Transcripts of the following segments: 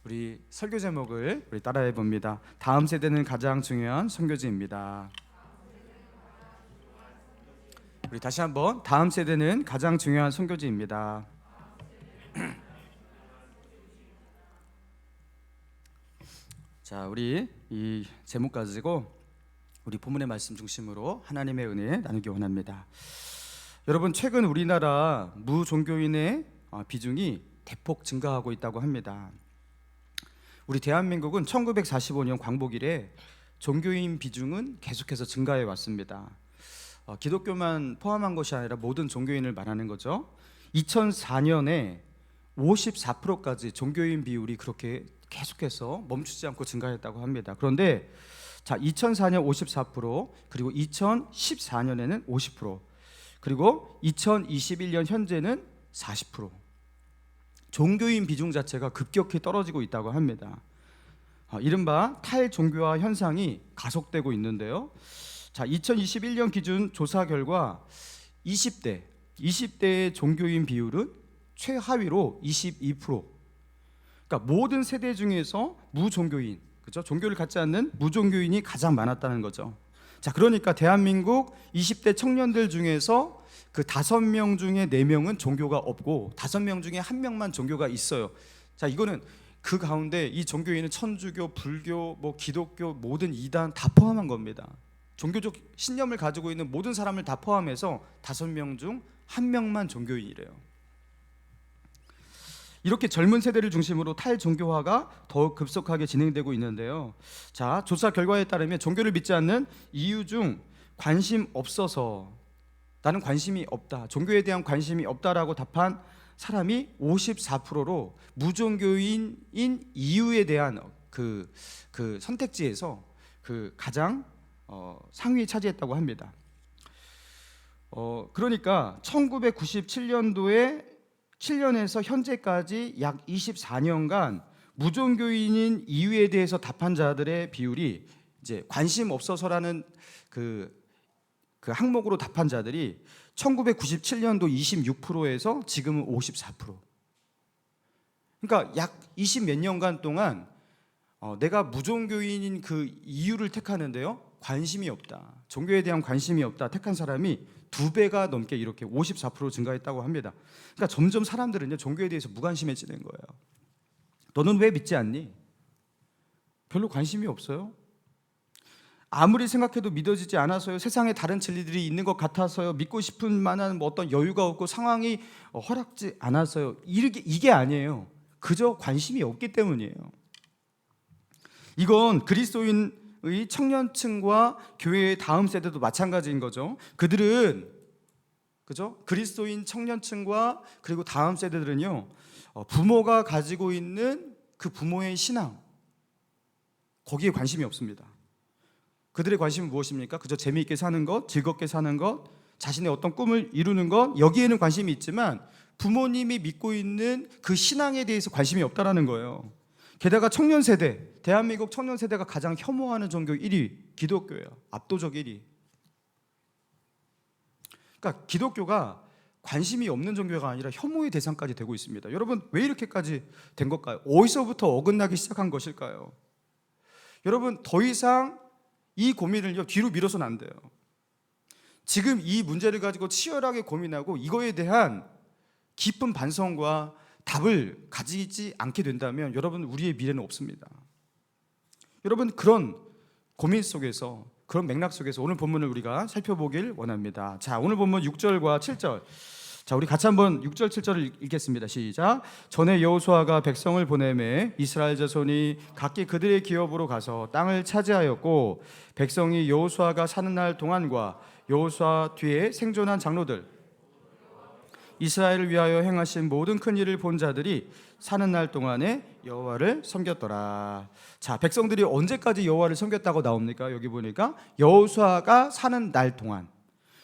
우리 설교 제목을 우리 따라해 봅니다. 다음 세대는 가장 중요한 선교지입니다. 우리 다시 한번 다음 세대는 가장 중요한 선교지입니다. 자, 우리 이 제목 가지고 우리 본문의 말씀 중심으로 하나님의 은혜 나누기 원합니다. 여러분, 최근 우리나라 무종교인의 비중이 대폭 증가하고 있다고 합니다. 우리 대한민국은 1945년 광복 이래 종교인 비중은 계속해서 증가해 왔습니다. 기독교만 포함한 것이 아니라 모든 종교인을 말하는 거죠. 2004년에 54%까지 종교인 비율이 그렇게 계속해서 멈추지 않고 증가했다고 합니다. 그런데 자, 2004년 54%, 그리고 2014년에는 50%, 그리고 2021년 현재는 40%. 종교인 비중 자체가 급격히 떨어지고 있다고 합니다. 이른바 탈종교화 현상이 가속되고 있는데요. 자, 2021년 기준 조사 결과 20대의 종교인 비율은 최하위로 22%. 그러니까 모든 세대 중에서 무종교인, 그죠? 종교를 갖지 않는 무종교인이 가장 많았다는 거죠. 자, 그러니까 대한민국 20대 청년들 중에서 그 5명 중에 4명은 종교가 없고 5명 중에 1명만 종교가 있어요. 자, 이거는 그 가운데 이 종교인은 천주교, 불교, 기독교, 모든 이단 다 포함한 겁니다. 종교적 신념을 가지고 있는 모든 사람을 다 포함해서 5명 중 1명만 종교인이래요. 이렇게 젊은 세대를 중심으로 탈종교화가 더욱 급속하게 진행되고 있는데요. 자, 조사 결과에 따르면 종교를 믿지 않는 이유 중 관심 없어서, 나는 관심이 없다, 종교에 대한 관심이 없다라고 답한 사람이 54%로 무종교인인 이유에 대한 그 선택지에서 그 가장 상위에 차지했다고 합니다. 그러니까 1997년도에 7년에서 현재까지 약 24년간 무종교인인 이유에 대해서 답한 자들의 비율이 이제 관심 없어서라는 그 항목으로 답한 자들이 1997년도 26%에서 지금은 54%. 그러니까 약 20 몇 년간 동안 내가 무종교인인 그 이유를 택하는데요, 관심이 없다, 종교에 대한 관심이 없다 택한 사람이 2배가 넘게 이렇게 54% 증가했다고 합니다. 그러니까 점점 사람들은요, 종교에 대해서 무관심해지는 거예요. 너는 왜 믿지 않니? 별로 관심이 없어요. 아무리 생각해도 믿어지지 않아서요, 세상에 다른 진리들이 있는 것 같아서요, 믿고 싶은 만한 어떤 여유가 없고 상황이 허락지 않아서요, 이게 아니에요. 그저 관심이 없기 때문이에요. 이건 그리스도인의 청년층과 교회의 다음 세대도 마찬가지인 거죠. 그들은, 그죠? 그리스도인 청년층과 그리고 다음 세대들은요, 부모가 가지고 있는 그 부모의 신앙, 거기에 관심이 없습니다. 그들의 관심은 무엇입니까? 그저 재미있게 사는 것, 즐겁게 사는 것, 자신의 어떤 꿈을 이루는 것, 여기에는 관심이 있지만 부모님이 믿고 있는 그 신앙에 대해서 관심이 없다라는 거예요. 게다가 청년 세대, 대한민국 청년 세대가 가장 혐오하는 종교 1위 기독교예요. 압도적 1위. 그러니까 기독교가 관심이 없는 종교가 아니라 혐오의 대상까지 되고 있습니다. 여러분, 왜 이렇게까지 된 걸까요? 어디서부터 어긋나기 시작한 것일까요? 여러분, 더 이상 이 고민을요, 뒤로 미뤄서는 안 돼요. 지금 이 문제를 가지고 치열하게 고민하고 이거에 대한 깊은 반성과 답을 가지지 않게 된다면 여러분, 우리의 미래는 없습니다. 여러분, 그런 고민 속에서, 그런 맥락 속에서 오늘 본문을 우리가 살펴보길 원합니다. 자, 오늘 본문 6절과 7절. 자, 우리 같이 한번 6절 7절을 읽겠습니다. 시작. 전에 여호수아가 백성을 보내매 이스라엘 자손이 각기 그들의 기업으로 가서 땅을 차지하였고, 백성이 여호수아가 사는 날 동안과 여호수아 뒤에 생존한 장로들, 이스라엘을 위하여 행하신 모든 큰 일을 본 자들이 사는 날 동안에 여호와를 섬겼더라. 자, 백성들이 언제까지 여호와를 섬겼다고 나옵니까? 여기 보니까 여호수아가 사는 날 동안.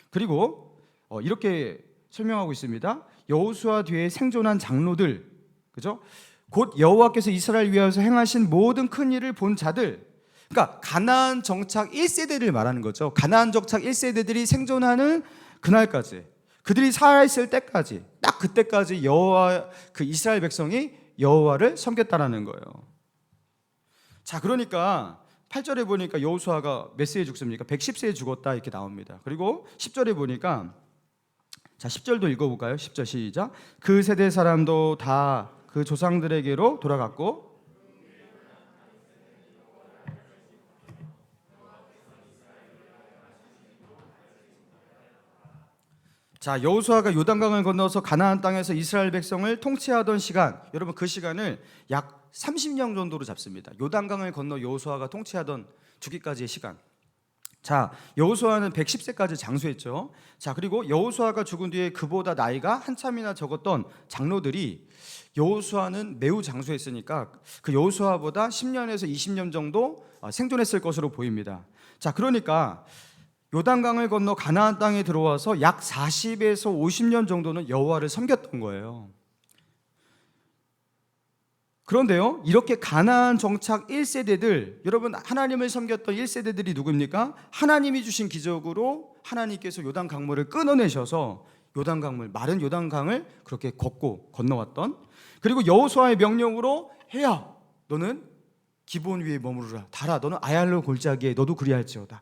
그리고 이렇게 설명하고 있습니다. 여호수아 뒤에 생존한 장로들, 그죠? 곧 여호와께서 이스라엘 위하여서 행하신 모든 큰 일을 본 자들. 그러니까 가나안 정착 1세대를 말하는 거죠. 가나안 정착 1세대들이 생존하는 그날까지, 그들이 살아있을 때까지, 딱 그때까지 여호와, 그 이스라엘 백성이 여호와를 섬겼다라는 거예요. 자, 그러니까 8절에 보니까 여호수아가 몇 세에 죽습니까? 110세에 죽었다 이렇게 나옵니다. 그리고 10절에 보니까, 자 10절도 읽어볼까요? 10절 시작. 그 세대 사람도 다 그 조상들에게로 돌아갔고, 자 여호수아가 요단강을 건너서 가나안 땅에서 이스라엘 백성을 통치하던 시간, 여러분 그 시간을 약 30년 정도로 잡습니다. 요단강을 건너 여호수아가 통치하던 주기까지의 시간. 자 여호수아는 110세까지 장수했죠. 자 그리고 여호수아가 죽은 뒤에 그보다 나이가 한참이나 적었던 장로들이, 여호수아는 매우 장수했으니까 그 여호수아보다 10년에서 20년 정도 생존했을 것으로 보입니다. 자 그러니까 요단강을 건너 가나안 땅에 들어와서 약 40에서 50년 정도는 여호와를 섬겼던 거예요. 그런데요, 이렇게 가나안 정착 1세대들, 여러분 하나님을 섬겼던 1세대들이 누굽니까? 하나님이 주신 기적으로 하나님께서 요단 강물을 끊어내셔서 요단 강물, 마른 요단 강을 그렇게 걷고 건너왔던, 그리고 여호수아의 명령으로 해야 너는 기본 위에 머무르라, 달아 너는 아얄로 골짜기에 너도 그리할지어다.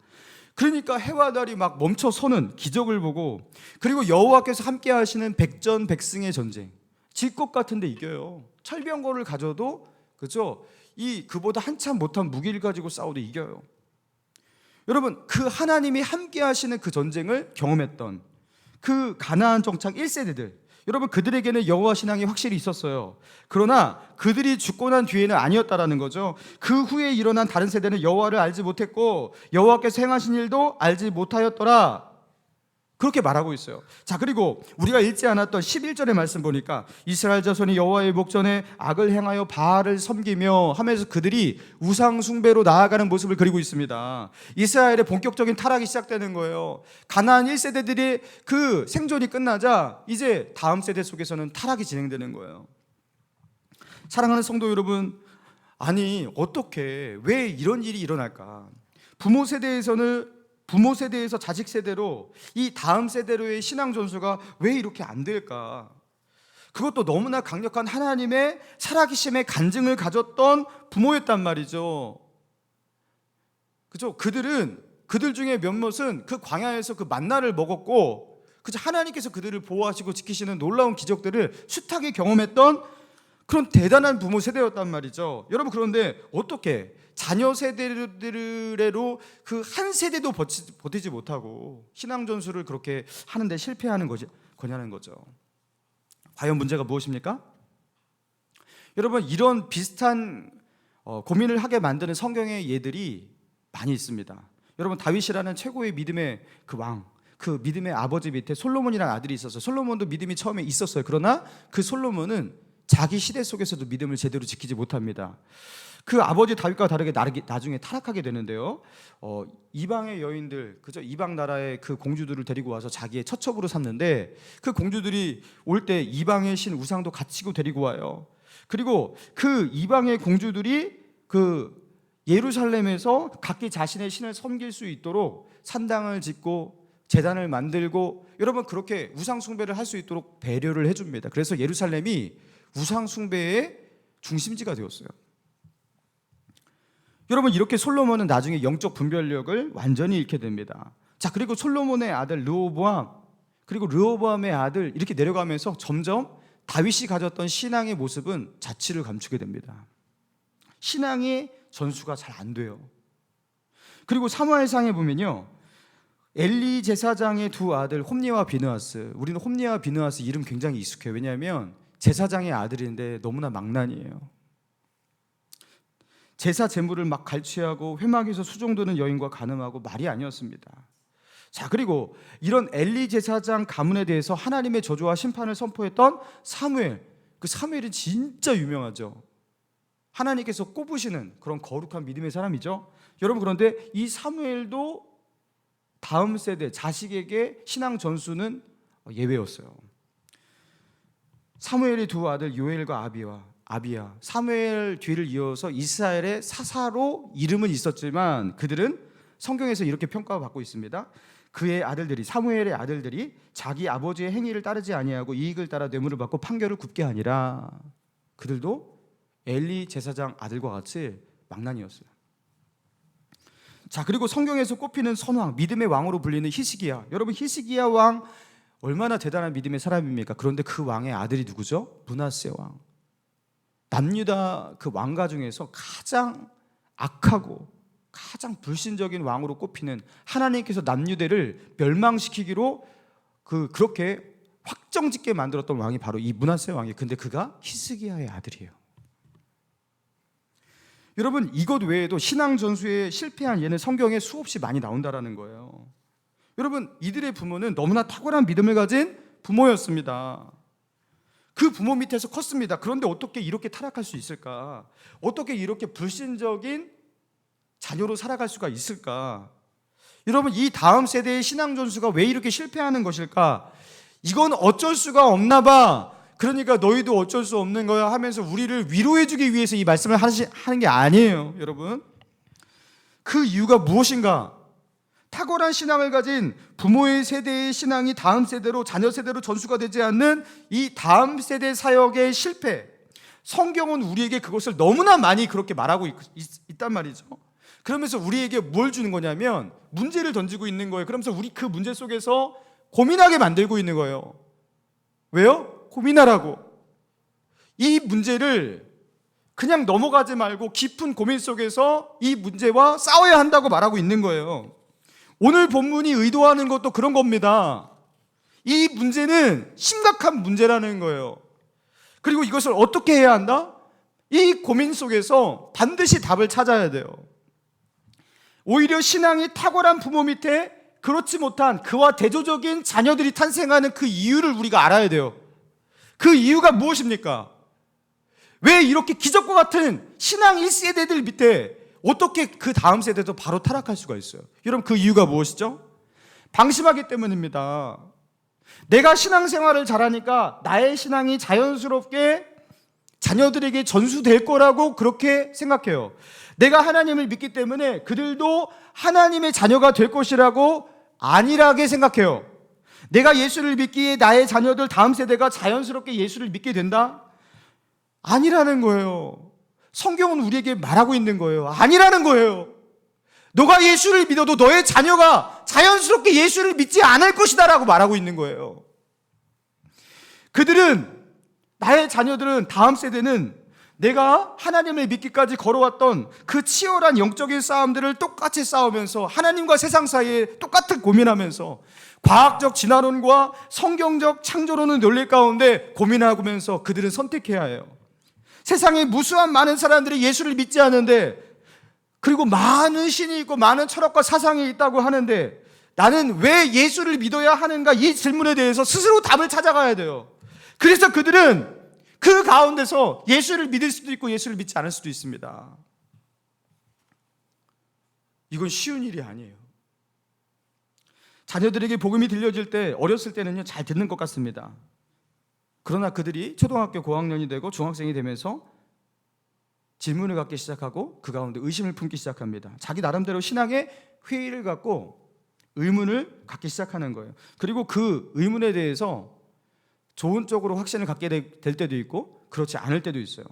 그러니까 해와 달이 막 멈춰 서는 기적을 보고, 그리고 여호와께서 함께 하시는 백전백승의 전쟁, 질 것 같은데 이겨요. 철병거를 가져도, 그죠? 그보다 한참 못한 무기를 가지고 싸워도 이겨요. 여러분 그 하나님이 함께 하시는 그 전쟁을 경험했던 그 가나안 정착 1세대들, 여러분 그들에게는 여호와 신앙이 확실히 있었어요. 그러나 그들이 죽고 난 뒤에는 아니었다라는 거죠. 그 후에 일어난 다른 세대는 여호와를 알지 못했고 여호와께서 행하신 일도 알지 못하였더라, 그렇게 말하고 있어요. 자 그리고 우리가 읽지 않았던 11절의 말씀 보니까, 이스라엘 자손이 여호와의 목전에 악을 행하여 바알을 섬기며 하면서 그들이 우상 숭배로 나아가는 모습을 그리고 있습니다. 이스라엘의 본격적인 타락이 시작되는 거예요. 가나안 1세대들이 그 생존이 끝나자 이제 다음 세대 속에서는 타락이 진행되는 거예요. 사랑하는 성도 여러분, 아니 어떻게, 왜 이런 일이 일어날까? 부모 세대에서 자식 세대로, 이 다음 세대로의 신앙 전수가 왜 이렇게 안 될까? 그것도 너무나 강력한 하나님의 살아계심의 간증을 가졌던 부모였단 말이죠. 그죠? 그들 중에 몇몇은 그 광야에서 그 만나를 먹었고, 그죠? 하나님께서 그들을 보호하시고 지키시는 놀라운 기적들을 숱하게 경험했던 그런 대단한 부모 세대였단 말이죠. 여러분 그런데 어떻게 자녀 세대로 그 한 세대도 버티지 못하고 신앙 전수를 그렇게 하는데 실패하는 거냐는 거죠. 과연 문제가 무엇입니까? 여러분 이런 비슷한 고민을 하게 만드는 성경의 예들이 많이 있습니다. 여러분 다윗이라는 최고의 믿음의 그 왕, 그 믿음의 아버지 밑에 솔로몬이라는 아들이 있었어요. 솔로몬도 믿음이 처음에 있었어요. 그러나 그 솔로몬은 자기 시대 속에서도 믿음을 제대로 지키지 못합니다. 그 아버지 다윗과 다르게 나중에 타락하게 되는데요. 이방의 여인들, 그죠? 이방 나라의 그 공주들을 데리고 와서 자기의 처첩으로 삼는데, 그 공주들이 올 때 이방의 신 우상도 갖추고 데리고 와요. 그리고 그 이방의 공주들이 그 예루살렘에서 각기 자신의 신을 섬길 수 있도록 산당을 짓고 제단을 만들고, 여러분 그렇게 우상 숭배를 할 수 있도록 배려를 해줍니다. 그래서 예루살렘이 우상 숭배의 중심지가 되었어요. 여러분 이렇게 솔로몬은 나중에 영적 분별력을 완전히 잃게 됩니다. 자 그리고 솔로몬의 아들 르호보암, 그리고 르호보암의 아들, 이렇게 내려가면서 점점 다윗이 가졌던 신앙의 모습은 자취를 감추게 됩니다. 신앙의 전수가 잘 안 돼요. 그리고 사무엘상에 보면요, 엘리 제사장의 두 아들 홈니와 비느하스, 우리는 홈니와 비느하스 이름 굉장히 익숙해요. 왜냐하면 제사장의 아들인데 너무나 망난이에요. 제사 제물을 막 갈취하고 회막에서 수종드는 여인과 간음하고 말이 아니었습니다. 자 그리고 이런 엘리 제사장 가문에 대해서 하나님의 저주와 심판을 선포했던 사무엘, 그 사무엘은 진짜 유명하죠. 하나님께서 꼽으시는 그런 거룩한 믿음의 사람이죠. 여러분 그런데 이 사무엘도 다음 세대 자식에게 신앙 전수는 예외였어요. 사무엘의 두 아들 요엘과 아비야, 사무엘 뒤를 이어서 이스라엘의 사사로 이름은 있었지만 그들은 성경에서 이렇게 평가받고 있습니다. 그의 아들들이, 사무엘의 아들들이 자기 아버지의 행위를 따르지 아니하고 이익을 따라 뇌물을 받고 판결을 굽게 하니라. 그들도 엘리 제사장 아들과 같이 망나니였어요. 자, 그리고 성경에서 꼽히는 선왕, 믿음의 왕으로 불리는 히스기야. 여러분, 히스기야 왕 얼마나 대단한 믿음의 사람입니까? 그런데 그 왕의 아들이 누구죠? 므낫세 왕. 남유다 그 왕가 중에서 가장 악하고 가장 불신적인 왕으로 꼽히는, 하나님께서 남유대를 멸망시키기로 그렇게 확정짓게 만들었던 왕이 바로 이 므낫세 왕이에요. 근데 그가 히스기야의 아들이에요. 여러분, 이것 외에도 신앙 전수에 실패한 예는 성경에 수없이 많이 나온다라는 거예요. 여러분, 이들의 부모는 너무나 탁월한 믿음을 가진 부모였습니다. 그 부모 밑에서 컸습니다. 그런데 어떻게 이렇게 타락할 수 있을까? 어떻게 이렇게 불신적인 자녀로 살아갈 수가 있을까? 여러분, 이 다음 세대의 신앙 전수가 왜 이렇게 실패하는 것일까? 이건 어쩔 수가 없나 봐. 그러니까 너희도 어쩔 수 없는 거야 하면서 우리를 위로해주기 위해서 이 말씀을 하는 게 아니에요. 여러분, 그 이유가 무엇인가? 탁월한 신앙을 가진 부모의 세대의 신앙이 다음 세대로, 자녀 세대로 전수가 되지 않는 이 다음 세대 사역의 실패, 성경은 우리에게 그것을 너무나 많이 그렇게 말하고 있단 말이죠. 그러면서 우리에게 뭘 주는 거냐면 문제를 던지고 있는 거예요. 그러면서 우리 그 문제 속에서 고민하게 만들고 있는 거예요. 왜요? 고민하라고. 이 문제를 그냥 넘어가지 말고 깊은 고민 속에서 이 문제와 싸워야 한다고 말하고 있는 거예요. 오늘 본문이 의도하는 것도 그런 겁니다. 이 문제는 심각한 문제라는 거예요. 그리고 이것을 어떻게 해야 한다? 이 고민 속에서 반드시 답을 찾아야 돼요. 오히려 신앙이 탁월한 부모 밑에 그렇지 못한 그와 대조적인 자녀들이 탄생하는 그 이유를 우리가 알아야 돼요. 그 이유가 무엇입니까? 왜 이렇게 기적과 같은 신앙 1세대들 밑에 어떻게 그 다음 세대도 바로 타락할 수가 있어요? 여러분, 그 이유가 무엇이죠? 방심하기 때문입니다. 내가 신앙생활을 잘하니까 나의 신앙이 자연스럽게 자녀들에게 전수될 거라고 그렇게 생각해요. 내가 하나님을 믿기 때문에 그들도 하나님의 자녀가 될 것이라고 안일하게 생각해요. 내가 예수를 믿기에 나의 자녀들 다음 세대가 자연스럽게 예수를 믿게 된다? 아니라는 거예요. 성경은 우리에게 말하고 있는 거예요. 아니라는 거예요. 너가 예수를 믿어도 너의 자녀가 자연스럽게 예수를 믿지 않을 것이다 라고 말하고 있는 거예요. 나의 자녀들은, 다음 세대는 내가 하나님을 믿기까지 걸어왔던 그 치열한 영적인 싸움들을 똑같이 싸우면서 하나님과 세상 사이에 똑같은 고민하면서 과학적 진화론과 성경적 창조론의 논리 가운데 고민하면서 그들은 선택해야 해요. 세상에 무수한 많은 사람들이 예수를 믿지 않는데, 그리고 많은 신이 있고 많은 철학과 사상이 있다고 하는데 나는 왜 예수를 믿어야 하는가? 이 질문에 대해서 스스로 답을 찾아가야 돼요. 그래서 그들은 그 가운데서 예수를 믿을 수도 있고 예수를 믿지 않을 수도 있습니다. 이건 쉬운 일이 아니에요. 자녀들에게 복음이 들려질 때, 어렸을 때는요 잘 듣는 것 같습니다. 그러나 그들이 초등학교 고학년이 되고 중학생이 되면서 질문을 갖기 시작하고 그 가운데 의심을 품기 시작합니다. 자기 나름대로 신앙의 회의를 갖고 의문을 갖기 시작하는 거예요. 그리고 그 의문에 대해서 좋은 쪽으로 확신을 갖게 될 때도 있고 그렇지 않을 때도 있어요.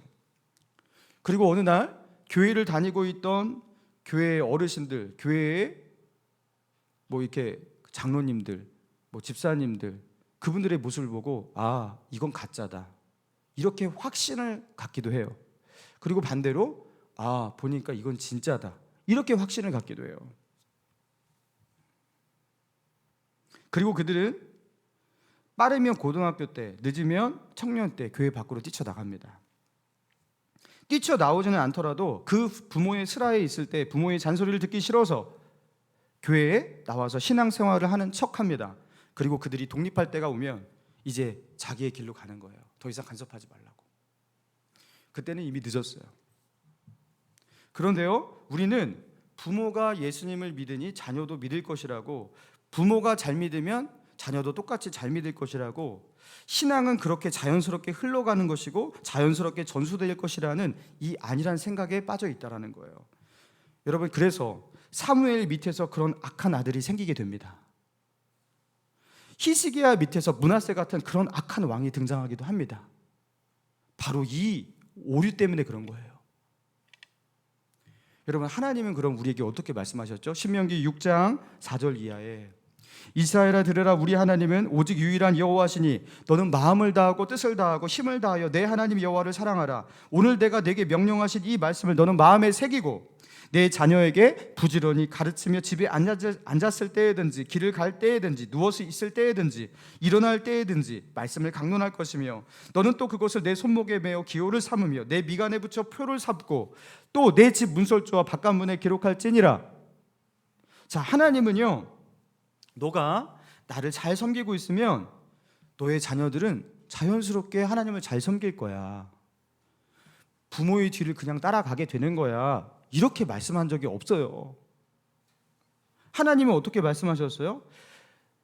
그리고 어느 날 교회를 다니고 있던 교회의 어르신들, 교회의 이렇게 장로님들, 집사님들, 그분들의 모습을 보고 아, 이건 가짜다, 이렇게 확신을 갖기도 해요. 그리고 반대로 아, 보니까 이건 진짜다, 이렇게 확신을 갖기도 해요. 그리고 그들은 빠르면 고등학교 때, 늦으면 청년 때 교회 밖으로 뛰쳐나갑니다. 뛰쳐나오지는 않더라도 그 부모의 슬하에 있을 때 부모의 잔소리를 듣기 싫어서 교회에 나와서 신앙생활을 하는 척합니다. 그리고 그들이 독립할 때가 오면 이제 자기의 길로 가는 거예요. 더 이상 간섭하지 말라고. 그때는 이미 늦었어요. 그런데요, 우리는 부모가 예수님을 믿으니 자녀도 믿을 것이라고, 부모가 잘 믿으면 자녀도 똑같이 잘 믿을 것이라고, 신앙은 그렇게 자연스럽게 흘러가는 것이고 자연스럽게 전수될 것이라는 이 안일한 생각에 빠져 있다라는 거예요. 여러분, 그래서 사무엘 밑에서 그런 악한 아들이 생기게 됩니다. 히스기야 밑에서 므낫세 같은 그런 악한 왕이 등장하기도 합니다. 바로 이 오류 때문에 그런 거예요. 여러분, 하나님은 그럼 우리에게 어떻게 말씀하셨죠? 신명기 6장 4절 이하에 이스라엘아 들으라, 우리 하나님은 오직 유일한 여호와시니 너는 마음을 다하고 뜻을 다하고 힘을 다하여 내 하나님 여호와를 사랑하라. 오늘 내가 내게 명령하신 이 말씀을 너는 마음에 새기고 내 자녀에게 부지런히 가르치며 집에 앉았을 때에든지 길을 갈 때에든지 누워서 있을 때에든지 일어날 때에든지 말씀을 강론할 것이며 너는 또 그것을 내 손목에 매어 기호를 삼으며 내 미간에 붙여 표를 삼고 또 내 집 문설주와 바깥문에 기록할지니라. 자, 하나님은요, 너가 나를 잘 섬기고 있으면 너의 자녀들은 자연스럽게 하나님을 잘 섬길 거야. 부모의 뒤를 그냥 따라가게 되는 거야. 이렇게 말씀한 적이 없어요. 하나님은 어떻게 말씀하셨어요?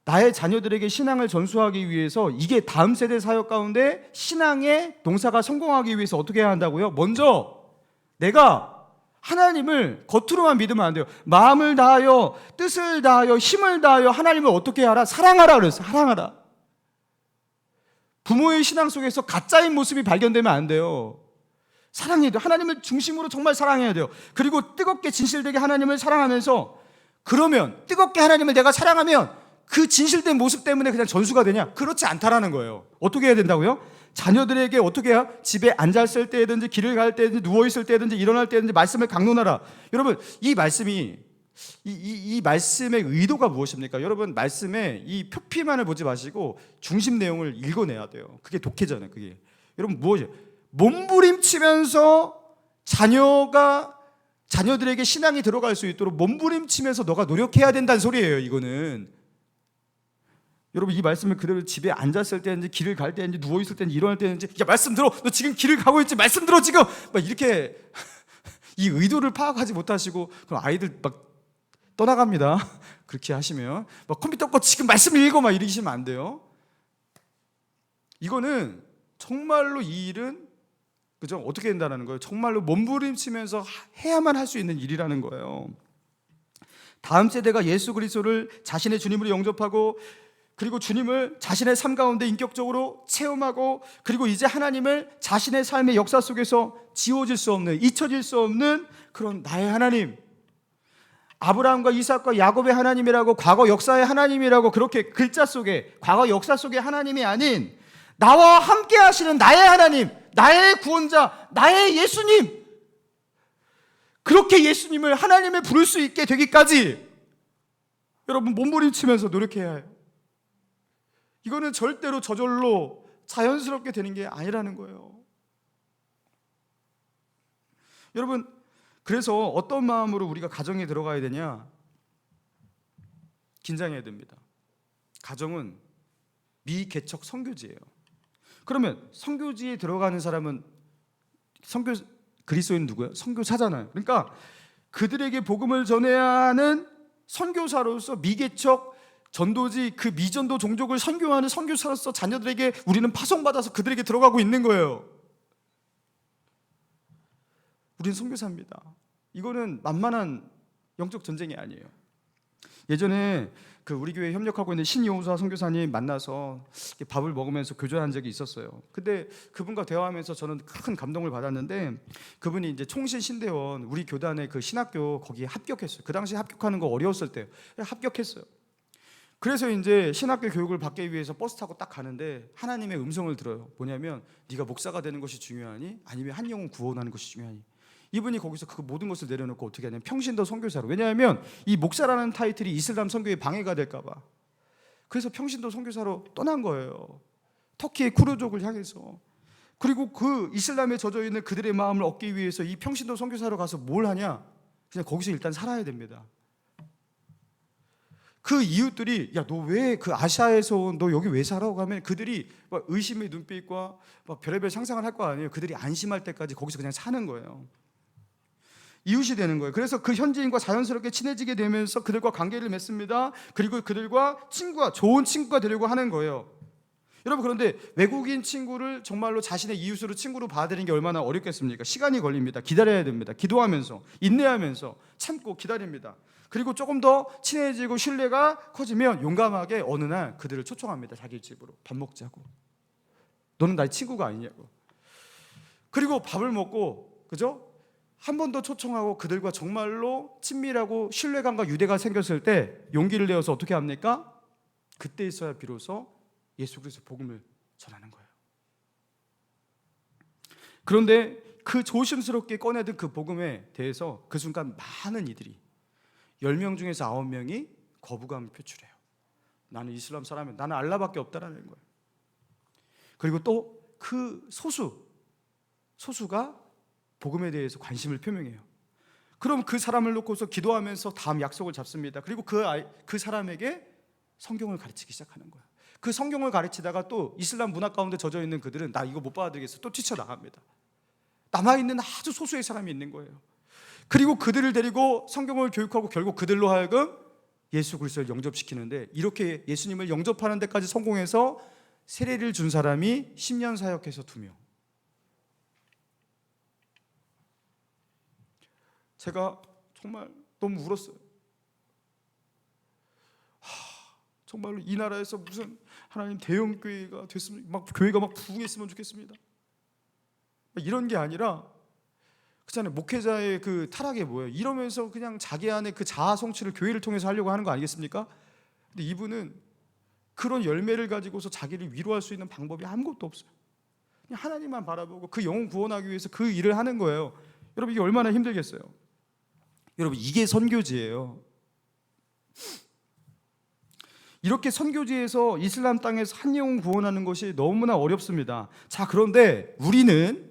나의 자녀들에게 신앙을 전수하기 위해서, 이게 다음 세대 사역 가운데 신앙의 동사가 성공하기 위해서 어떻게 해야 한다고요? 먼저 내가 하나님을 겉으로만 믿으면 안 돼요. 마음을 다하여 뜻을 다하여 힘을 다하여 하나님을 어떻게 하라? 사랑하라 그랬어요. 사랑하라. 부모의 신앙 속에서 가짜인 모습이 발견되면 안 돼요. 사랑해야 돼요. 하나님을 중심으로 정말 사랑해야 돼요. 그리고 뜨겁게 진실되게 하나님을 사랑하면서, 그러면 뜨겁게 하나님을 내가 사랑하면 그 진실된 모습 때문에 그냥 전수가 되냐? 그렇지 않다라는 거예요. 어떻게 해야 된다고요? 자녀들에게 어떻게 해야? 집에 앉았을 때든지 길을 갈 때든지 누워있을 때든지 일어날 때든지 말씀을 강론하라. 여러분, 이 말씀이 이 말씀의 의도가 무엇입니까? 여러분, 말씀의 이 표피만을 보지 마시고 중심 내용을 읽어내야 돼요. 그게 독해잖아요. 그게 여러분 무엇이에요? 몸부림치면서 자녀들에게 신앙이 들어갈 수 있도록 몸부림치면서 너가 노력해야 된다는 소리예요. 이거는 여러분, 이 말씀을 그대로 집에 앉았을 때인지 길을 갈 때인지 누워있을 때인지 일어날 때인지, 야 말씀 들어, 너 지금 길을 가고 있지, 말씀 들어 지금, 막 이렇게 이 의도를 파악하지 못하시고 그럼 아이들 막 떠나갑니다. 그렇게 하시면 막 컴퓨터 꺼 지금 말씀 읽어 막 이러시면 안 돼요. 이거는 정말로 이 일은, 그죠? 어떻게 된다는 거예요? 정말로 몸부림치면서 해야만 할 수 있는 일이라는 거예요. 다음 세대가 예수 그리스도를 자신의 주님으로 영접하고, 그리고 주님을 자신의 삶 가운데 인격적으로 체험하고, 그리고 이제 하나님을 자신의 삶의 역사 속에서 지워질 수 없는, 잊혀질 수 없는 그런 나의 하나님, 아브라함과 이삭과 야곱의 하나님이라고, 과거 역사의 하나님이라고, 그렇게 글자 속에, 과거 역사 속의 하나님이 아닌 나와 함께 하시는 나의 하나님, 나의 구원자, 나의 예수님, 그렇게 예수님을 하나님을 부를 수 있게 되기까지 여러분 몸부림치면서 노력해야 해요. 이거는 절대로 저절로 자연스럽게 되는 게 아니라는 거예요. 여러분, 그래서 어떤 마음으로 우리가 가정에 들어가야 되냐? 긴장해야 됩니다. 가정은 미개척 선교지예요. 그러면 선교지에 들어가는 사람은 그리스도인 누구예요? 선교사잖아요. 그러니까 그들에게 복음을 전해야 하는 선교사로서, 미개척 전도지, 그 미전도 종족을 선교하는 선교사로서 자녀들에게 우리는 파송받아서 그들에게 들어가고 있는 거예요. 우리는 선교사입니다. 이거는 만만한 영적 전쟁이 아니에요. 예전에 우리 교회에 협력하고 있는 신여호사 선교사님 만나서 밥을 먹으면서 교전한 적이 있었어요. 근데 그분과 대화하면서 저는 큰 감동을 받았는데, 그분이 이제 총신 신대원 우리 교단의 그 신학교 거기에 합격했어요. 그 당시 합격하는 거 어려웠을 때 합격했어요. 그래서 이제 신학교 교육을 받기 위해서 버스 타고 딱 가는데 하나님의 음성을 들어요. 뭐냐면, 네가 목사가 되는 것이 중요하니 아니면 한 영혼 구원하는 것이 중요하니. 이분이 거기서 그 모든 것을 내려놓고 어떻게 하냐면 평신도 선교사로. 왜냐하면 이 목사라는 타이틀이 이슬람 선교에 방해가 될까 봐. 그래서 평신도 선교사로 떠난 거예요. 터키의 쿠르족을 향해서. 그리고 그 이슬람에 젖어 있는 그들의 마음을 얻기 위해서 이 평신도 선교사로 가서 뭘 하냐? 그냥 거기서 일단 살아야 됩니다. 그 이웃들이, 야, 너 왜 그 아시아에서 너 여기 왜 살아? 가면 그들이 막 의심의 눈빛과 막 별의별 상상을 할 거 아니에요. 그들이 안심할 때까지 거기서 그냥 사는 거예요. 이웃이 되는 거예요. 그래서 그 현지인과 자연스럽게 친해지게 되면서 그들과 관계를 맺습니다. 그리고 그들과 좋은 친구가 되려고 하는 거예요. 여러분, 그런데 외국인 친구를 정말로 자신의 이웃으로 친구로 받아들이는 게 얼마나 어렵겠습니까? 시간이 걸립니다. 기다려야 됩니다. 기도하면서, 인내하면서 참고 기다립니다. 그리고 조금 더 친해지고 신뢰가 커지면 용감하게 어느 날 그들을 초청합니다. 자기 집으로 밥 먹자고. 너는 나의 친구가 아니냐고. 그리고 밥을 먹고, 그죠? 한 번 더 초청하고 그들과 정말로 친밀하고 신뢰감과 유대가 생겼을 때 용기를 내어서 어떻게 합니까? 그때 있어야 비로소 예수 그리스도의 복음을 전하는 거예요. 그런데 그 조심스럽게 꺼내든 그 복음에 대해서 그 순간 많은 이들이 10명 중에서 9명이 거부감을 표출해요. 나는 이슬람 사람이야, 나는 알라밖에 없다라는 거예요. 그리고 또 그 소수가 복음에 대해서 관심을 표명해요. 그럼 그 사람을 놓고서 기도하면서 다음 약속을 잡습니다. 그리고 그 사람에게 성경을 가르치기 시작하는 거예요. 그 성경을 가르치다가 또 이슬람 문화 가운데 젖어 있는 그들은 나 이거 못 받아들이겠어, 또 뛰쳐나갑니다. 남아있는 아주 소수의 사람이 있는 거예요. 그리고 그들을 데리고 성경을 교육하고 결국 그들로 하여금 예수 그리스도를 영접시키는데, 이렇게 예수님을 영접하는 데까지 성공해서 세례를 준 사람이 10년 사역해서 2명. 제가 정말 너무 울었어요. 정말로 이 나라에서 무슨 하나님 대형 교회가 됐으면, 막 교회가 막 부흥했으면 좋겠습니다. 이런 게 아니라, 그잖아요, 목회자의 그 타락이 뭐예요? 이러면서 그냥 자기 안에 그 자아 성취를 교회를 통해서 하려고 하는 거 아니겠습니까? 근데 이분은 그런 열매를 가지고서 자기를 위로할 수 있는 방법이 아무것도 없어요. 그냥 하나님만 바라보고 그 영혼 구원하기 위해서 그 일을 하는 거예요. 여러분, 이게 얼마나 힘들겠어요? 여러분, 이게 선교지예요. 이렇게 선교지에서 이슬람 땅에서 한 영혼 구원하는 것이 너무나 어렵습니다. 자, 그런데 우리는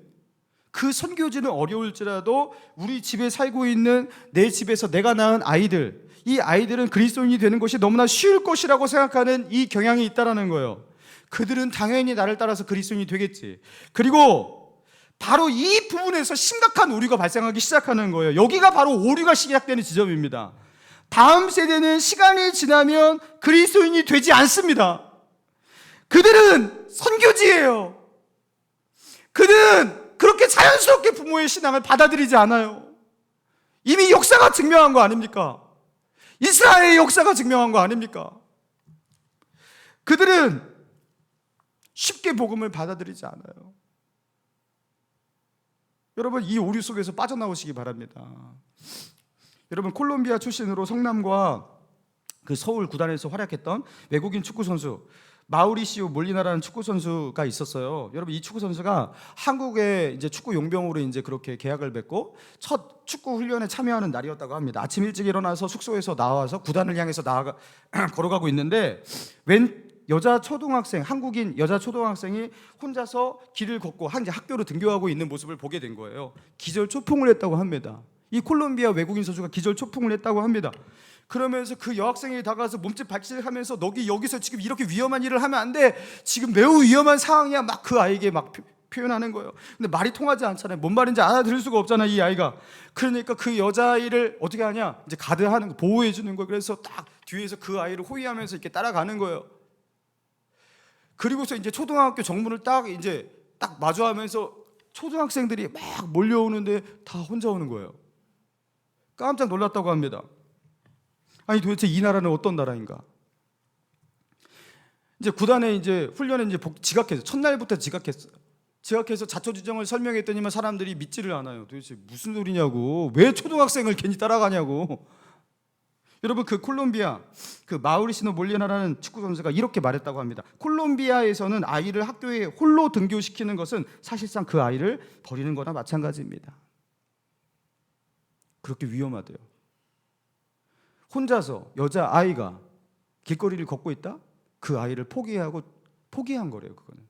그 선교지는 어려울지라도 우리 집에 살고 있는 내 집에서 내가 낳은 아이들, 이 아이들은 그리스도인이 되는 것이 너무나 쉬울 것이라고 생각하는 이 경향이 있다라는 거예요. 그들은 당연히 나를 따라서 그리스도인이 되겠지. 그리고 바로 이 부분에서 심각한 오류가 발생하기 시작하는 거예요. 여기가 바로 오류가 시작되는 지점입니다. 다음 세대는 시간이 지나면 그리스도인이 되지 않습니다. 그들은 선교지예요. 그들은 그렇게 자연스럽게 부모의 신앙을 받아들이지 않아요. 이미 역사가 증명한 거 아닙니까? 이스라엘의 역사가 증명한 거 아닙니까? 그들은 쉽게 복음을 받아들이지 않아요. 여러분, 이 오류 속에서 빠져나오시기 바랍니다. 여러분, 콜롬비아 출신으로 성남과 그 서울 구단에서 활약했던 외국인 축구 선수 마우리시오 몰리나라는 축구 선수가 있었어요. 여러분, 이 축구 선수가 한국의 이제 축구 용병으로 이제 그렇게 계약을 맺고 첫 축구 훈련에 참여하는 날이었다고 합니다. 아침 일찍 일어나서 숙소에서 나와서 구단을 향해서 걸어가고 있는데, 웬 여자 초등학생, 한국인 여자 초등학생이 혼자서 길을 걷고 이제 학교로 등교하고 있는 모습을 보게 된 거예요. 기절 초풍을 했다고 합니다. 이 콜롬비아 외국인 선수가 기절 초풍을 했다고 합니다. 그러면서 그 여학생이 다가가서 몸짓 발짓하면서 너기 여기서 지금 이렇게 위험한 일을 하면 안 돼, 지금 매우 위험한 상황이야, 막 그 아이에게 막 표현하는 거예요. 근데 말이 통하지 않잖아요. 뭔 말인지 알아들을 수가 없잖아요, 이 아이가. 그러니까 그 여자아이를 어떻게 하냐, 이제 가드하는 거, 보호해 주는 거예요. 그래서 딱 뒤에서 그 아이를 호위하면서 이렇게 따라가는 거예요. 그리고서 이제 초등학교 정문을 딱 마주하면서 초등학생들이 막 몰려오는데 다 혼자 오는 거예요. 깜짝 놀랐다고 합니다. 아니, 도대체 이 나라는 어떤 나라인가? 이제 구단에 이제 훈련에 이제 지각해서 첫날부터 지각했어요. 지각해서 자초지종을 설명했더니만 사람들이 믿지를 않아요. 도대체 무슨 소리냐고, 왜 초등학생을 괜히 따라가냐고. 여러분, 그 콜롬비아 그 마우리시노 몰리나라는 축구 선수가 이렇게 말했다고 합니다. 콜롬비아에서는 아이를 학교에 홀로 등교시키는 것은 사실상 그 아이를 버리는 거나 마찬가지입니다. 그렇게 위험하대요. 혼자서 여자아이가 길거리를 걷고 있다? 그 아이를 포기한 거래요. 그거는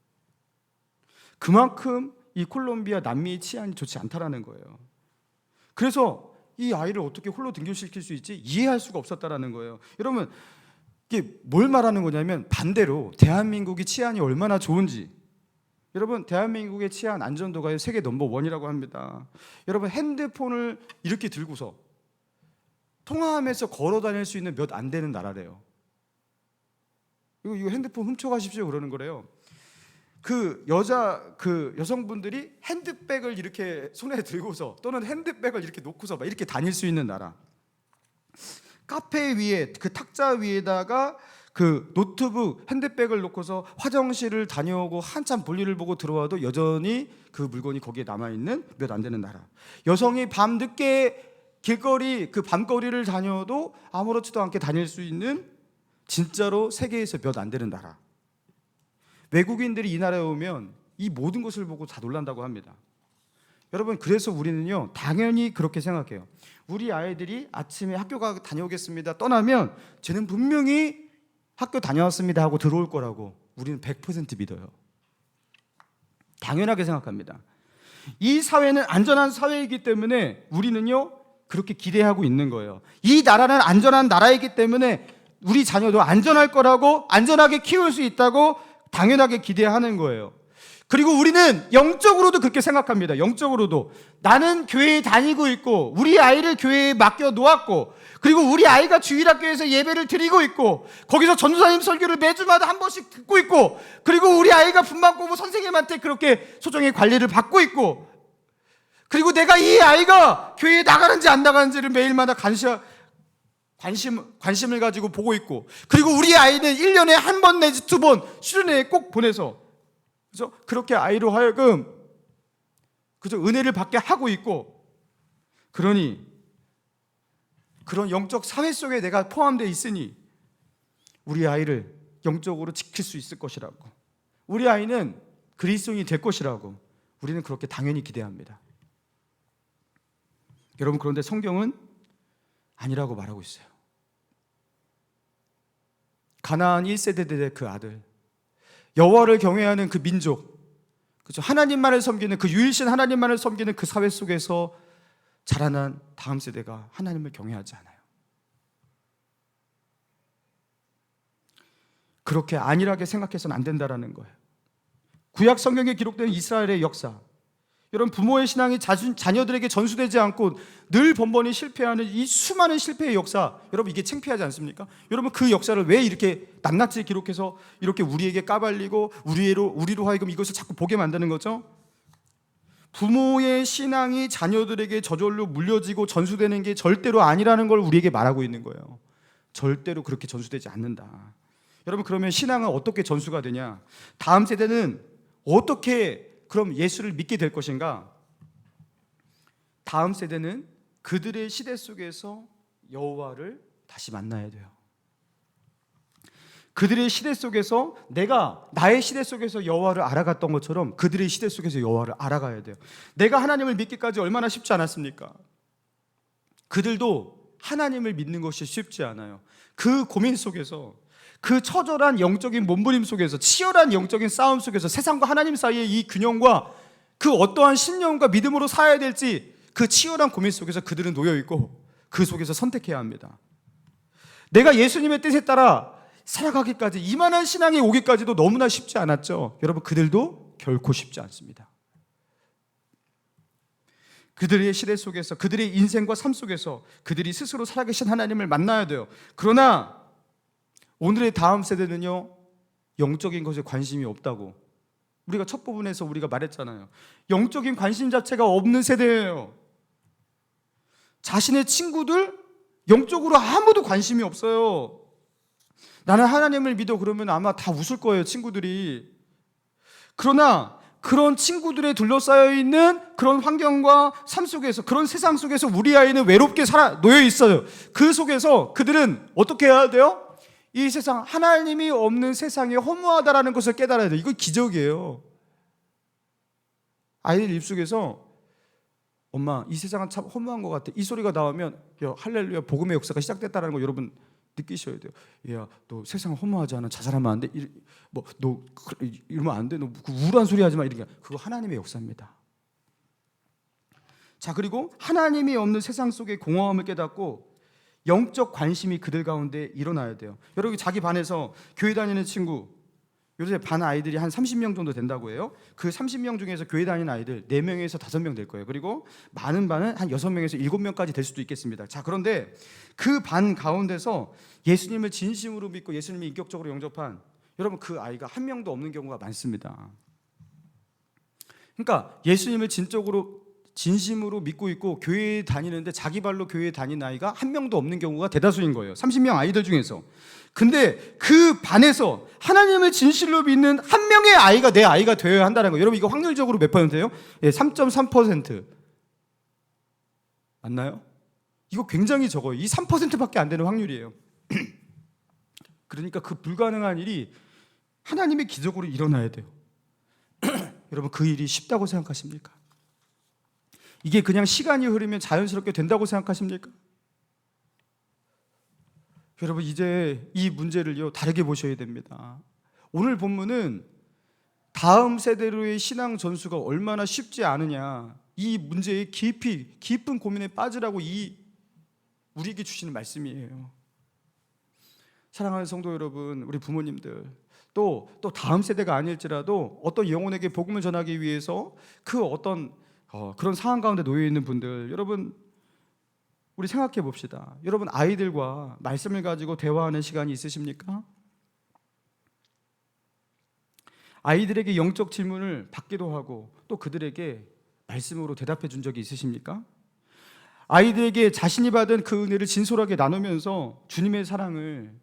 그만큼 이 콜롬비아 남미의 치안이 좋지 않다라는 거예요. 그래서 이 아이를 어떻게 홀로 등교시킬 수 있지? 이해할 수가 없었다라는 거예요. 여러분, 이게 뭘 말하는 거냐면, 반대로 대한민국이 치안이 얼마나 좋은지, 여러분, 대한민국의 치안 안전도가 세계 넘버1이라고 합니다. 여러분, 핸드폰을 이렇게 들고서 통화하면서 걸어 다닐 수 있는 몇 안 되는 나라래요. 이거 핸드폰 훔쳐가십시오 그러는 거래요. 그 여성분들이 핸드백을 이렇게 손에 들고서, 또는 핸드백을 이렇게 놓고서 막 이렇게 다닐 수 있는 나라. 카페 위에 그 탁자 위에다가 그 노트북, 핸드백을 놓고서 화장실을 다녀오고 한참 볼일을 보고 들어와도 여전히 그 물건이 거기에 남아있는 몇 안 되는 나라. 여성이 밤 늦게 길거리, 그 밤거리를 다녀도 아무렇지도 않게 다닐 수 있는 진짜로 세계에서 몇 안 되는 나라. 외국인들이 이 나라에 오면 이 모든 것을 보고 다 놀란다고 합니다. 여러분, 그래서 우리는요, 당연히 그렇게 생각해요. 우리 아이들이 아침에 학교 다녀오겠습니다 떠나면 쟤는 분명히 학교 다녀왔습니다 하고 들어올 거라고 우리는 100% 믿어요. 당연하게 생각합니다. 이 사회는 안전한 사회이기 때문에 우리는요, 그렇게 기대하고 있는 거예요. 이 나라는 안전한 나라이기 때문에 우리 자녀도 안전할 거라고, 안전하게 키울 수 있다고 당연하게 기대하는 거예요. 그리고 우리는 영적으로도 그렇게 생각합니다. 영적으로도 나는 교회에 다니고 있고 우리 아이를 교회에 맡겨 놓았고, 그리고 우리 아이가 주일학교에서 예배를 드리고 있고 거기서 전도사님 설교를 매주마다 한 번씩 듣고 있고, 그리고 우리 아이가 분만고부 선생님한테 그렇게 소정의 관리를 받고 있고, 그리고 내가 이 아이가 교회에 나가는지 안 나가는지를 매일마다 관심을 가지고 보고 있고, 그리고 우리 아이는 1년에 한 번 내지 2번 수련회에 꼭 보내서 그죠? 그렇게 아이로 하여금 그죠? 은혜를 받게 하고 있고, 그러니 그런 영적 사회 속에 내가 포함되어 있으니 우리 아이를 영적으로 지킬 수 있을 것이라고, 우리 아이는 그리스도인이 될 것이라고 우리는 그렇게 당연히 기대합니다. 여러분, 그런데 성경은 아니라고 말하고 있어요. 가나안 1세대 때 그 아들, 여호와를 경외하는 그 민족, 그렇죠? 하나님만을 섬기는 그 유일신 하나님만을 섬기는 그 사회 속에서 자라난 다음 세대가 하나님을 경외하지 않아요. 그렇게 안일하게 생각해서는 안 된다라는 거예요. 구약 성경에 기록된 이스라엘의 역사, 여러분, 부모의 신앙이 자녀들에게 전수되지 않고 늘 번번이 실패하는 이 수많은 실패의 역사, 여러분, 이게 창피하지 않습니까? 여러분, 그 역사를 왜 이렇게 낱낱이 기록해서 이렇게 우리에게 까발리고 우리로 하여금 이것을 자꾸 보게 만드는 거죠? 부모의 신앙이 자녀들에게 저절로 물려지고 전수되는 게 절대로 아니라는 걸 우리에게 말하고 있는 거예요. 절대로 그렇게 전수되지 않는다. 여러분, 그러면 신앙은 어떻게 전수가 되냐? 다음 세대는 어떻게 그럼 예수를 믿게 될 것인가? 다음 세대는 그들의 시대 속에서 여호와를 다시 만나야 돼요. 그들의 시대 속에서 내가 나의 시대 속에서 여호와를 알아갔던 것처럼 그들의 시대 속에서 여호와를 알아가야 돼요. 내가 하나님을 믿기까지 얼마나 쉽지 않았습니까? 그들도 하나님을 믿는 것이 쉽지 않아요. 그 고민 속에서, 그 처절한 영적인 몸부림 속에서, 치열한 영적인 싸움 속에서 세상과 하나님 사이의 이 균형과 그 어떠한 신념과 믿음으로 살아야 될지 그 치열한 고민 속에서 그들은 놓여 있고 그 속에서 선택해야 합니다. 내가 예수님의 뜻에 따라 살아가기까지, 이만한 신앙이 오기까지도 너무나 쉽지 않았죠. 여러분, 그들도 결코 쉽지 않습니다. 그들의 시대 속에서, 그들의 인생과 삶 속에서 그들이 스스로 살아계신 하나님을 만나야 돼요. 그러나 오늘의 다음 세대는요, 영적인 것에 관심이 없다고 우리가 첫 부분에서 우리가 말했잖아요. 영적인 관심 자체가 없는 세대예요. 자신의 친구들 영적으로 아무도 관심이 없어요. 나는 하나님을 믿어 그러면 아마 다 웃을 거예요, 친구들이. 그러나 그런 친구들에 둘러싸여 있는 그런 환경과 삶 속에서, 그런 세상 속에서 우리 아이는 외롭게 놓여 있어요. 그 속에서 그들은 어떻게 해야 돼요? 이 세상, 하나님이 없는 세상이 허무하다라는 것을 깨달아야 돼요. 이거 기적이에요. 아이들 입속에서 엄마, 이 세상은 참 허무한 것 같아, 이 소리가 나오면 야, 할렐루야, 복음의 역사가 시작됐다는 거 여러분 느끼셔야 돼요. 야, 너 세상 허무하지 않아? 자살하면 안 돼? 너 이러면 안 돼? 너 그 우울한 소리 하지 마. 이런 게 그거 하나님의 역사입니다. 자, 그리고 하나님이 없는 세상 속의 공허함을 깨닫고 영적 관심이 그들 가운데 일어나야 돼요. 여러분, 자기 반에서 교회 다니는 친구, 요새 반 아이들이 한 30명 정도 된다고 해요. 그 30명 중에서 교회 다니는 아이들 4명에서 5명 될 거예요. 그리고 많은 반은 한 6명에서 7명까지 될 수도 있겠습니다. 자, 그런데 그 반 가운데서 예수님을 진심으로 믿고 예수님을 인격적으로 영접한, 여러분, 그 아이가 한 명도 없는 경우가 많습니다. 그러니까 예수님을 진심으로 믿고 있고 교회에 다니는데 자기 발로 교회에 다니는 아이가 한 명도 없는 경우가 대다수인 거예요. 30명 아이들 중에서. 근데 그 반에서 하나님을 진실로 믿는 한 명의 아이가 내 아이가 되어야 한다는 거예요. 여러분 이거 확률적으로 몇 %예요? 예, 3.3%. 맞나요? 이거 굉장히 적어요. 이 3%밖에 안 되는 확률이에요. 그러니까 그 불가능한 일이 하나님의 기적으로 일어나야 돼요. 여러분 그 일이 쉽다고 생각하십니까? 이게 그냥 시간이 흐르면 자연스럽게 된다고 생각하십니까? 여러분 이제 이 문제를요 다르게 보셔야 됩니다. 오늘 본문은 다음 세대로의 신앙 전수가 얼마나 쉽지 않으냐, 이 문제의 깊은 고민에 빠지라고 우리에게 주시는 말씀이에요. 사랑하는 성도 여러분, 우리 부모님들, 또 다음 세대가 아닐지라도 어떤 영혼에게 복음을 전하기 위해서 그 어떤 그런 상황 가운데 놓여 있는 분들, 여러분 우리 생각해 봅시다. 여러분 아이들과 말씀을 가지고 대화하는 시간이 있으십니까? 아이들에게 영적 질문을 받기도 하고 또 그들에게 말씀으로 대답해 준 적이 있으십니까? 아이들에게 자신이 받은 그 은혜를 진솔하게 나누면서 주님의 사랑을,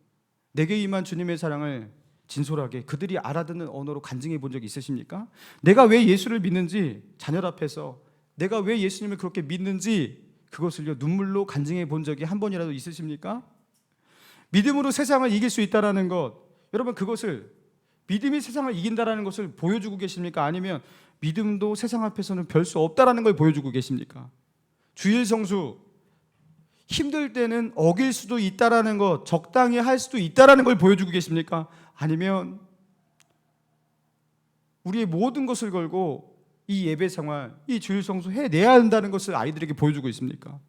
내게 임한 주님의 사랑을 진솔하게 그들이 알아듣는 언어로 간증해 본 적이 있으십니까? 내가 왜 예수를 믿는지 자녀 앞에서 내가 왜 예수님을 그렇게 믿는지 그것을요 눈물로 간증해 본 적이 한 번이라도 있으십니까? 믿음으로 세상을 이길 수 있다는 것, 여러분 그것을, 믿음이 세상을 이긴다는 것을 보여주고 계십니까? 아니면 믿음도 세상 앞에서는 별 수 없다는 걸 보여주고 계십니까? 주일 성수, 힘들 때는 어길 수도 있다는 것, 적당히 할 수도 있다는 걸 보여주고 계십니까? 아니면 우리의 모든 것을 걸고 이 예배 생활, 이 주일 성수 해내야 한다는 것을 아이들에게 보여주고 있습니까?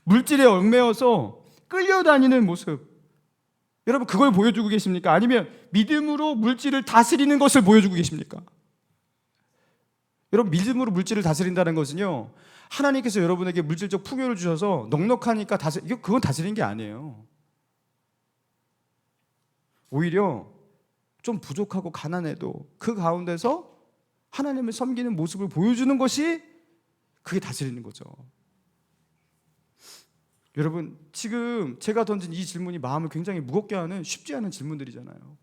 물질에 얽매여서 끌려다니는 모습, 여러분 그걸 보여주고 계십니까? 아니면 믿음으로 물질을 다스리는 것을 보여주고 계십니까? 여러분 믿음으로 물질을 다스린다는 것은요, 하나님께서 여러분에게 물질적 풍요를 주셔서 넉넉하니까 그건 다스리는 게 아니에요. 오히려 좀 부족하고 가난해도 그 가운데서 하나님을 섬기는 모습을 보여주는 것이 그게 다스리는 거죠. 여러분 지금 제가 던진 이 질문이 마음을 굉장히 무겁게 하는 쉽지 않은 질문들이잖아요.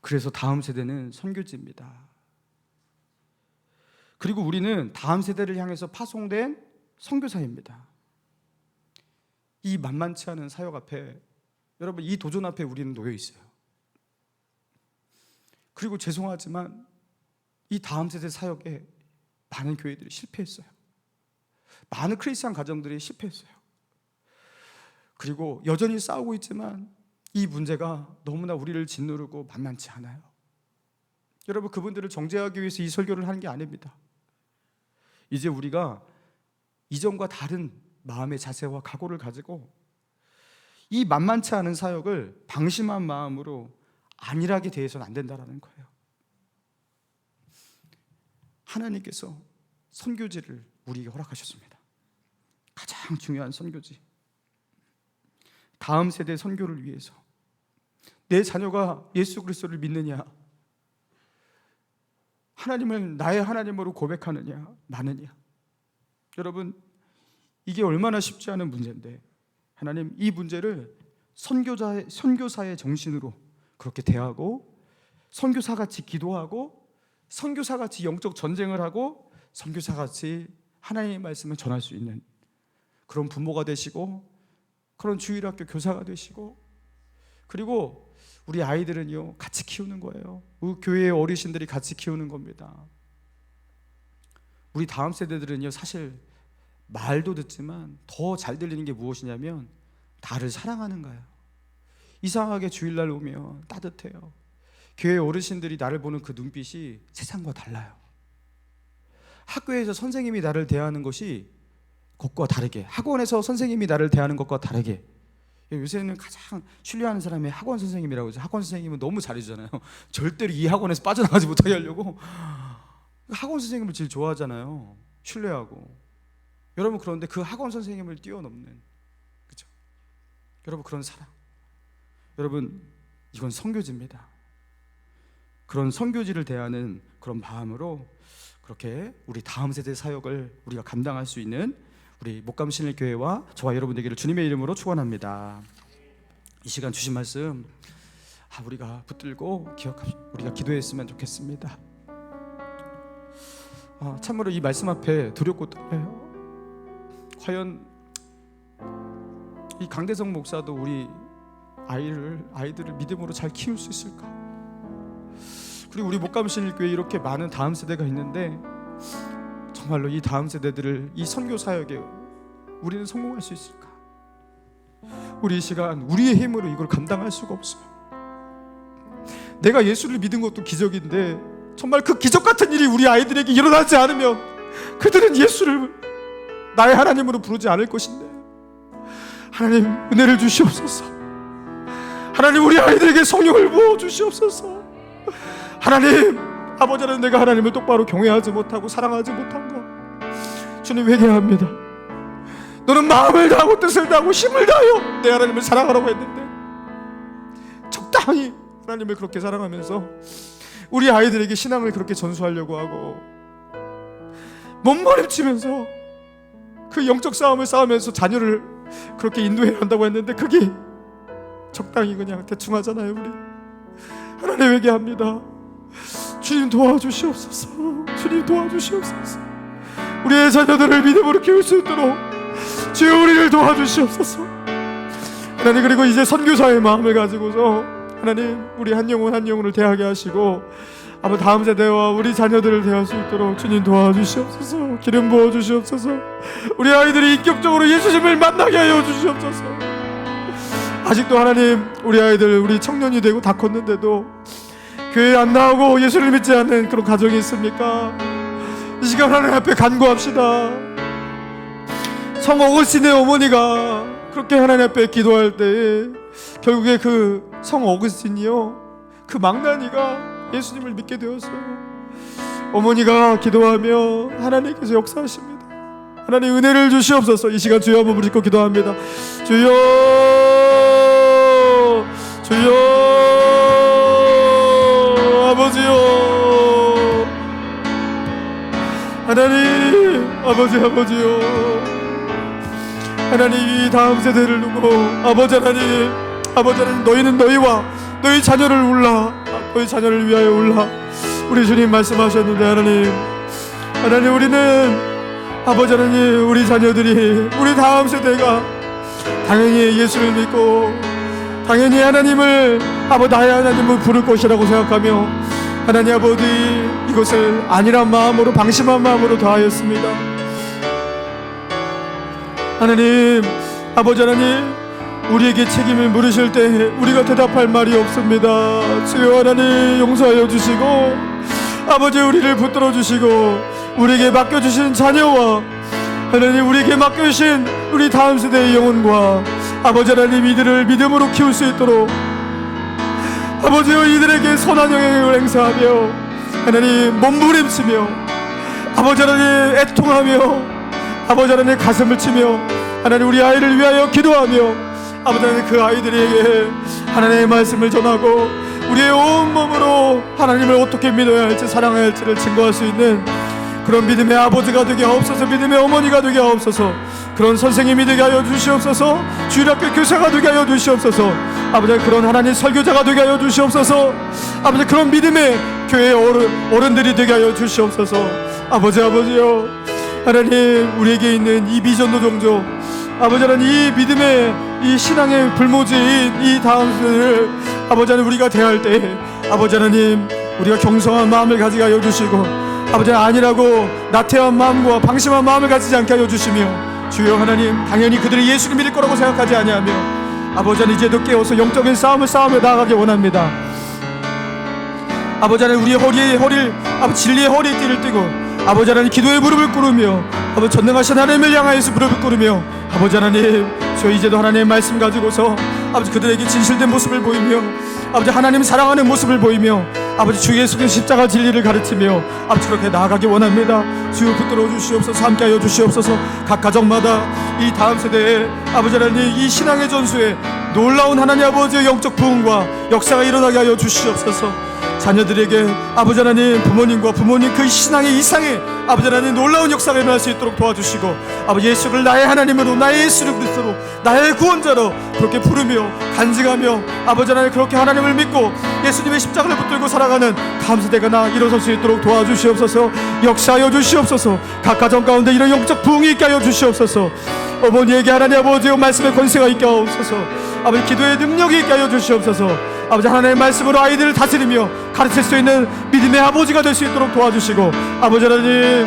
그래서 다음 세대는 선교지입니다. 그리고 우리는 다음 세대를 향해서 파송된 선교사입니다. 이 만만치 않은 사역 앞에, 여러분 이 도전 앞에 우리는 놓여 있어요. 그리고 죄송하지만 이 다음 세대 사역에 많은 교회들이 실패했어요. 많은 크리스찬 가정들이 실패했어요. 그리고 여전히 싸우고 있지만 이 문제가 너무나 우리를 짓누르고 만만치 않아요. 여러분 그분들을 정죄하기 위해서 이 설교를 하는 게 아닙니다. 이제 우리가 이전과 다른 마음의 자세와 각오를 가지고 이 만만치 않은 사역을 방심한 마음으로 안일하게 대해서는 안 된다는 거예요. 하나님께서 선교지를 우리에게 허락하셨습니다. 가장 중요한 선교지, 다음 세대 선교를 위해서. 내 자녀가 예수 그리스도를 믿느냐, 하나님을 나의 하나님으로 고백하느냐 마느냐, 여러분 이게 얼마나 쉽지 않은 문제인데 하나님 이 문제를 선교사의 정신으로 그렇게 대하고, 선교사같이 기도하고, 선교사같이 영적 전쟁을 하고, 선교사같이 하나님의 말씀을 전할 수 있는 그런 부모가 되시고, 그런 주일학교 교사가 되시고, 그리고 우리 아이들은요 같이 키우는 거예요. 우리 교회의 어르신들이 같이 키우는 겁니다. 우리 다음 세대들은요 사실 말도 듣지만 더 잘 들리는 게 무엇이냐면 나를 사랑하는 거예요. 이상하게 주일날 오면 따뜻해요. 교회 어르신들이 나를 보는 그 눈빛이 세상과 달라요. 학교에서 선생님이 나를 대하는 것이 것과 다르게, 학원에서 선생님이 나를 대하는 것과 다르게. 요새는 가장 신뢰하는 사람이 학원 선생님이라고 해서, 학원 선생님은 너무 잘해주잖아요. 절대로 이 학원에서 빠져나가지 못하게 하려고 학원 선생님을 제일 좋아하잖아요. 신뢰하고. 여러분 그런데 그 학원 선생님을 뛰어넘는, 그렇죠? 여러분 그런 사랑, 여러분 이건 선교지입니다. 그런 선교지를 대하는 그런 마음으로 그렇게 우리 다음 세대 사역을 우리가 감당할 수 있는 우리 목감신일 교회와 저와 여러분 되기를 주님의 이름으로 축원합니다. 이 시간 주신 말씀 우리가 붙들고 우리가 기도했으면 좋겠습니다. 참으로 이 말씀 앞에 두렵고 떨려요. 과연 이 강대성 목사도 우리 아이들을 믿음으로 잘 키울 수 있을까? 그리고 우리 목감신일 교회에 이렇게 많은 다음 세대가 있는데 정말로 이 다음 세대들을 이 선교 사역에 우리는 성공할 수 있을까? 우리 이 시간 우리의 힘으로 이걸 감당할 수가 없어요. 내가 예수를 믿은 것도 기적인데 정말 그 기적 같은 일이 우리 아이들에게 일어나지 않으면 그들은 예수를 나의 하나님으로 부르지 않을 것인데, 하나님 은혜를 주시옵소서. 하나님 우리 아이들에게 성령을 부어 주시옵소서. 하나님, 아버지는 내가 하나님을 똑바로 경외하지 못하고 사랑하지 못한 것 주님 회개합니다. 너는 마음을 다하고 뜻을 다하고 힘을 다하여 내 하나님을 사랑하라고 했는데 적당히 하나님을 그렇게 사랑하면서 우리 아이들에게 신앙을 그렇게 전수하려고 하고 몸부림치면서 그 영적 싸움을 싸우면서 자녀를 그렇게 인도해야 한다고 했는데 그게 적당히 그냥 대충 하잖아요. 우리 하나님 회개합니다. 주님 도와주시옵소서. 주님 도와주시옵소서. 우리의 자녀들을 믿음으로 키울 수 있도록 주여 우리를 도와주시옵소서. 하나님, 그리고 이제 선교사의 마음을 가지고서 하나님 우리 한 영혼 한 영혼을 대하게 하시고 아마 다음 세대와 우리 자녀들을 대할 수 있도록 주님 도와주시옵소서. 기름 부어주시옵소서. 우리 아이들이 인격적으로 예수님을 만나게 하여 주시옵소서. 아직도 하나님 우리 아이들 우리 청년이 되고 다 컸는데도 교회 안 나오고 예수를 믿지 않는 그런 가정이 있습니까? 이 시간 하나님 앞에 간구합시다. 성 어거스틴의 어머니가 그렇게 하나님 앞에 기도할 때 결국에 그 성 어거스틴이요, 그 망나니가 예수님을 믿게 되었어요. 어머니가 기도하며 하나님께서 역사하십니다. 하나님 은혜를 주시옵소서. 이 시간 주여 한번 부르짖고 기도합니다. 주여, 주여, 아버지요, 하나님, 아버지요, 하나님 이 다음 세대를 두고 아버지 하나님, 너희는 너희와 너희 자녀를 울라, 너희 자녀를 위하여 울라. 우리 주님 말씀하셨는데 하나님 우리는 아버지 하나님 우리 자녀들이 우리 다음 세대가 당연히 예수를 믿고 당연히 하나님을 나의 하나님을 부를 것이라고 생각하며 하나님 아버지 이것을 안일한 마음으로 방심한 마음으로 다하였습니다. 하나님 아버지 하나님 우리에게 책임을 물으실 때 우리가 대답할 말이 없습니다. 주여 하나님 용서하여 주시고 아버지 우리를 붙들어 주시고 우리에게 맡겨주신 자녀와 하나님 우리에게 맡겨주신 우리 다음 세대의 영혼과 아버지 하나님 이들을 믿음으로 키울 수 있도록 아버지여 이들에게 선한 영향을 행사하며 하나님 몸부림치며 아버지 하나님 애통하며 아버지 하나님 가슴을 치며 하나님 우리 아이를 위하여 기도하며 아버지 하나님 그 아이들에게 하나님의 말씀을 전하고 우리의 온몸으로 하나님을 어떻게 믿어야 할지 사랑해야 할지를 증거할 수 있는 그런 믿음의 아버지가 되게 하옵소서. 믿음의 어머니가 되게 하옵소서. 그런 선생님이 되게 하여 주시옵소서. 주일학교 교사가 되게 하여 주시옵소서. 아버지 그런 하나님 설교자가 되게 하여 주시옵소서. 아버지 그런 믿음의 교회 어른들이 되게 하여 주시옵소서. 아버지요 하나님 우리에게 있는 이 비전도 종족 아버지 하나님 이 믿음의 이 신앙의 불모지인 이 다음 세대를 아버지 하나님 우리가 대할 때 아버지 하나님 우리가 경성한 마음을 가지게 하여 주시고 아버지 아니라고 나태한 마음과 방심한 마음을 가지지 않게 하여 주시며 주여 하나님 당연히 그들이 예수를 믿을 거라고 생각하지 아니하며 아버지 하나님 이제도 깨어서 영적인 싸움을 싸우며 나아가기 원합니다. 아버지 하나님 우리의 허리를 아버지 진리의 허리에 띠를 띠고 아버지 하나님 기도의 무릎을 꿇으며 아버지 전능하신 하나님을 향하여서 무릎을 꿇으며 아버지 하나님 저 이제도 하나님의 말씀 가지고서 아버지 그들에게 진실된 모습을 보이며 아버지 하나님 사랑하는 모습을 보이며 아버지 주 예수의 십자가 진리를 가르치며 아버지 그렇게 나아가기 원합니다. 주여 붙들어 주시옵소서. 함께하여 주시옵소서. 각 가정마다 이 다음 세대에 아버지 하나님 이 신앙의 전수에 놀라운 하나님 아버지의 영적 부흥과 역사가 일어나게 하여 주시옵소서. 자녀들에게 아버지 하나님, 부모님과 부모님 그 신앙의 이상의 아버지 하나님 놀라운 역사가 일어날 수 있도록 도와주시고, 아버지 예수를 나의 하나님으로, 나의 예수 그리스도로, 나의 구원자로 그렇게 부르며 간증하며 아버지 하나님 그렇게 하나님을 믿고 예수님의 십자가를 붙들고 살아가는 감사대가 나 일어설 수 있도록 도와주시옵소서. 역사하여 주시옵소서. 각 가정 가운데 이런 영적 부흥이 있게 하여 주시옵소서. 어머니에게 하나님 아버지의 말씀의 권세가 있게 하옵소서. 아버지 기도의 능력이 있게 하여 주시옵소서. 아버지 하나님의 말씀으로 아이들을 다스리며 가르칠 수 있는 믿음의 아버지가 될 수 있도록 도와주시고, 아버지 하나님,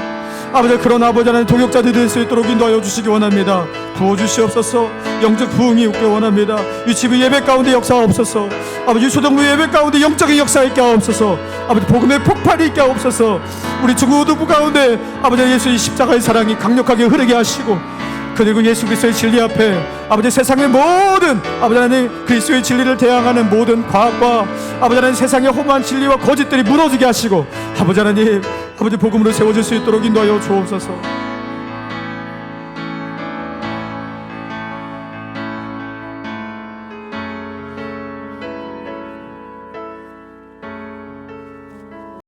아버지 그런 아버지 하나님 동역자들이 될 수 있도록 인도하여 주시기 원합니다. 부어주시옵소서. 영적 부흥이 있게 원합니다. 유치부 예배 가운데 역사가 없어서, 아버지 초등부 예배 가운데 영적인 역사가 있게 하옵소서. 아버지 복음의 폭발이 있게 하옵소서. 우리 중고등부 가운데 아버지 예수의 십자가의 사랑이 강력하게 흐르게 하시고, 그리고 예수 그리스도의 진리 앞에 아버지 세상의 모든 아버지 하나님 그리스도의 진리를 대항하는 모든 과학과 아버지 하나님 세상의 허무한 진리와 거짓들이 무너지게 하시고, 아버지 하나님 아버지 복음으로 세워질 수 있도록 인도하여 주옵소서.